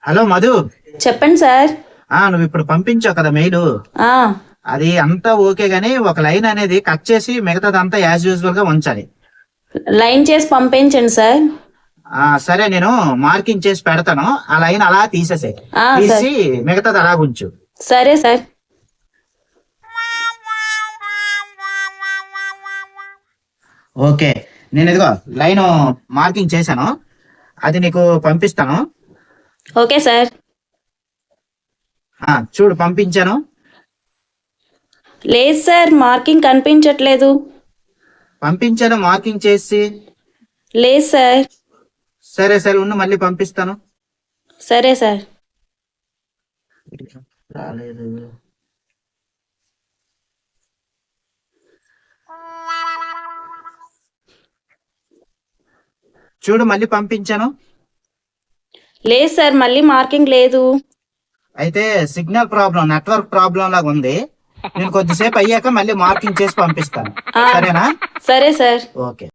Hello Madhu. చెప్పండి sir. నువ్వు ఇప్పుడు పంపించావు కదా మెయిల్, ఆ అది అంతా ఓకే గానీ ఒక లైన్ అనేది కట్ చేసి మిగతాదంతా యాజ్ యూజువల్ గా ఉంచాలి. లైన్ చేసి పంపించండి సార్. సరే, నేను మార్కింగ్ చేసి పెడతాను. ఆ లైన్ అలా తీసేసే, తీసి మిగతాది అలా ఉంచు. సరే సార్. ఓకే, నేను ఇదిగో లైన్ మార్కింగ్ చేశాను, అది నీకు పంపిస్తాను. Okay sir. చూడు పంపించాను. లేదు సార్, మార్కింగ్ కనిపించట్లేదు. పంపించాను మార్కింగ్ చేసి. లేదు సార్. సరే సరే ఉండు, మళ్ళీ పంపిస్తాను. సరే సార్. రాలేదు. చూడు మళ్ళీ పంపించాను. లేదు సార్, మళ్ళీ మార్కింగ్ లేదు. అయితే సిగ్నల్ ప్రాబ్లం, నెట్వర్క్ ప్రాబ్లం లాగా ఉంది. నేను కొద్దిసేపు అయ్యాక మళ్ళీ మార్కింగ్ చేసి పంపిస్తాను. సరేనా? సరే సార్. ఓకే.